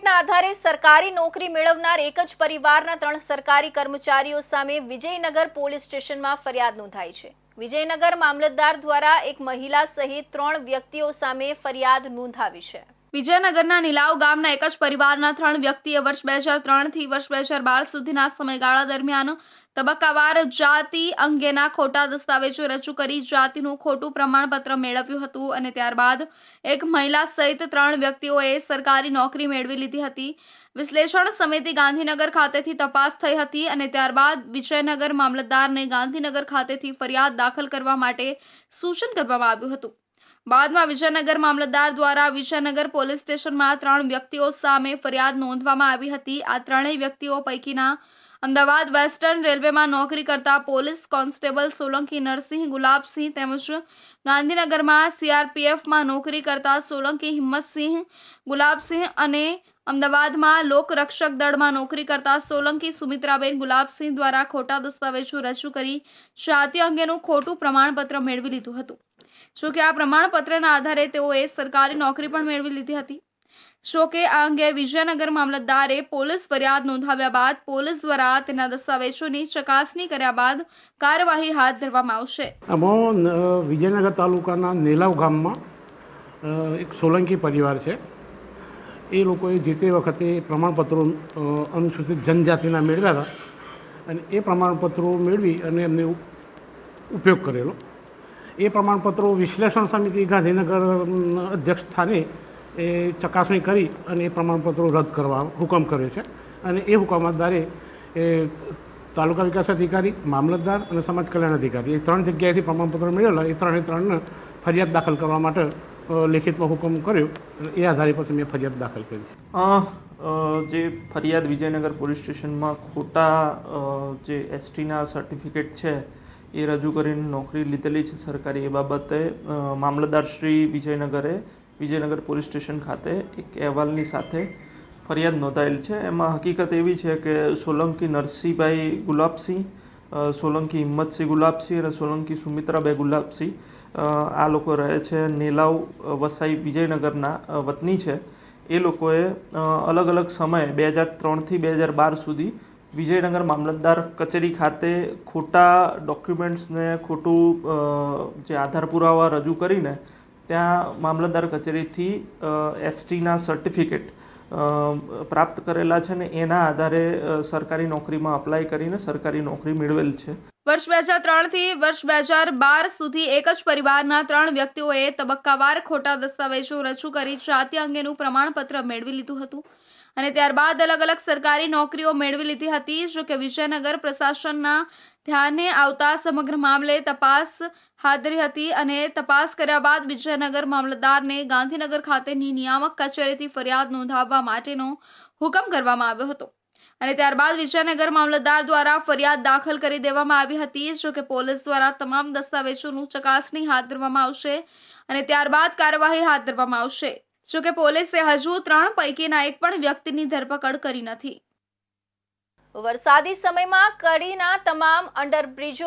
સર્ટિફિકેટના આધારે સરકારી નોકરી મેળવનાર એક જ પરિવારના 3 સરકારી કર્મચારીઓ સામે વિજયનગર પોલીસ સ્ટેશનમાં ફરિયાદ નોંધાઈ છે। વિજયનગર મામલતદાર દ્વારા એક મહિલા સહિત 3 વ્યક્તિઓ સામે ફરિયાદ નોંધાવી છે। વિજયનગરના નીલાવ ગામના એક જ પરિવારના 3 વ્યક્તિએ વર્ષ 2003 થી વર્ષ 2012 સુધીના સમયગાળા દરમિયાન તબક્કાવાર જાતિ અંગેના ખોટા દસ્તાવેજો રજૂ કરી જાતિનું ખોટું પ્રમાણપત્ર મેળવ્યું હતું અને ત્યારબાદ એક મહિલા સહિત 3 વ્યક્તિઓએ સરકારી નોકરી મેળવી લીધી હતી। વિશ્લેષણ સમિતિ ગાંધીનગર ખાતેથી તપાસ થઈ હતી અને ત્યારબાદ વિજયનગર મામલતદારને ગાંધીનગર ખાતેથી ફરિયાદ દાખલ કરવા માટે સૂચન કરવામાં આવ્યું હતું। બાદમાં વિજયનગર મામલતદાર દ્વારા વિજયનગર પોલીસ સ્ટેશનમાં 3 વ્યક્તિઓ સામે ફરિયાદ નોંધવામાં આવી હતી। આ ત્રણેય વ્યક્તિઓ પૈકીના અમદાવાદ વેસ્ટર્ન રેલવેમાં નોકરી કરતા પોલીસ કોન્સ્ટેબલ સોલંકી નરસિંહ ગુલાબસિંહ તેમજ ગાંધીનગરમાં સીઆરપીએફમાં નોકરી કરતા સોલંકી હિંમતસિંહ ગુલાબસિંહ અને અમદાવાદમાં લોકરક્ષક દળમાં નોકરી કરતા સોલંકી સુમિત્રાબેન ગુલાબસિંહ દ્વારા ખોટા દસ્તાવેજો રજૂ કરી જાતિ અંગેનું ખોટું પ્રમાણપત્ર મેળવી લીધું હતું। જોકે આ પ્રમાણપત્રના આધારે તેઓએ સરકારી નોકરી પણ મેળવી લીધી હતી। જોકે આ અંગે વિજયનગર મામલતદારે પોલીસ ફરિયાદ નોંધાવ્યા બાદ પોલીસ દ્વારા તેના દસ્તાવેજોની ચકાસણી કર્યા બાદ કાર્યવાહી હાથ ધરવામાં આવશે। આમાં વિજયનગર તાલુકાના નેલાવ ગામમાં એક સોલંકી પરિવાર છે। એ લોકોએ જે તે વખતે પ્રમાણપત્રો અનુસૂચિત જનજાતિના મેળવ્યા હતા અને એ પ્રમાણપત્રો મેળવી અને એમને ઉપયોગ કરેલો। એ પ્રમાણપત્રો વિશ્લેષણ સમિતિ ગાંધીનગર અધ્યક્ષ સ્થાને એ ચકાસણી કરી અને એ પ્રમાણપત્રો રદ કરવા હુકમ કર્યો છે અને એ હુકમ આધારે એ તાલુકા વિકાસ અધિકારી, મામલતદાર અને સમાજ કલ્યાણ અધિકારી એ 3 જગ્યાએથી પ્રમાણપત્રો મેળવેલા એ 3ને ફરિયાદ દાખલ કરવા માટે લેખિતમાં હુકમ કર્યો અને એ આધારે પછી મેં ફરિયાદ દાખલ કરી। જે ફરિયાદ વિજયનગર પોલીસ સ્ટેશનમાં ખોટા જે એસટીના સર્ટિફિકેટ છે એ રજૂ કરીને નોકરી લીધેલી છે સરકારી, એ બાબતે મામલતદાર શ્રી વિજયનગર પોલીસ સ્ટેશન ખાતે એક અહેવાલની સાથે ફરિયાદ નોંધાયેલ છે। એમાં હકીકત એવી છે કે સોલંકી નરસિંહભાઈ ગુલાબસિંહ, સોલંકી હિંમતસિંહ ગુલાબસિંહ અને સોલંકી સુમિત્રાબાઈ ગુલાબસિંહ આ લોકો રહે છે નેલાવ વસાઈ વિજયનગરના વતની છે। એ લોકોએ અલગ અલગ સમયે 2003થી 2012 સુધી વિજયનગર મામલતદાર કચેરી ખાતે ખોટા ડોક્યુમેન્ટ્સને ખોટું જે આધાર પુરાવા રજૂ કરીને ત્યાં મામલતદાર કચેરીથી એસટીના સર્ટિફિકેટ પ્રાપ્ત કરેલા છે ને એના આધારે સરકારી નોકરીમાં અપ્લાય કરીને સરકારી નોકરી મેળવેલ છે। વર્ષ 2003 થી વર્ષ 2012 સુધી એક જ પરિવારના 3 વ્યક્તિઓએ તબક્કાવાર ખોટા દસ્તાવેજો રજૂ કરી જાતિ અંગેનું પ્રમાણપત્ર મેળવી લીધું હતું અને ત્યારબાદ અલગ અલગ સરકારી નોકરીઓ મેળવી લીધી હતી। જો કે વિજયનગર પ્રશાસનના ધ્યાને આવતા સમગ્ર મામલે તપાસ હાથ ધરી હતી અને તપાસ કર્યા બાદ વિજયનગર મામલતદારને ગાંધીનગર ખાતેની નિયામક કચેરીથી ફરિયાદ નોંધાવવા માટેનો હુકમ કરવામાં આવ્યો હતો અને ત્યારબાદ વિજયનગર મામલતદાર દ્વારા ફરિયાદ દાખલ કરી દેવામાં આવી હતી। જો કે પોલીસ દ્વારા તમામ દસ્તાવેજોનું ચકાસણી હાથ ધરવામાં આવશે અને ત્યારબાદ કાર્યવાહી હાથ ધરવામાં આવશે। જો કે પોલીસે હજુ 3 પૈકીના એક પણ વ્યક્તિની ધરપકડ કરી નથી। વરસાદી સમયમાં કડીના તમામ અંડરબ્રિજો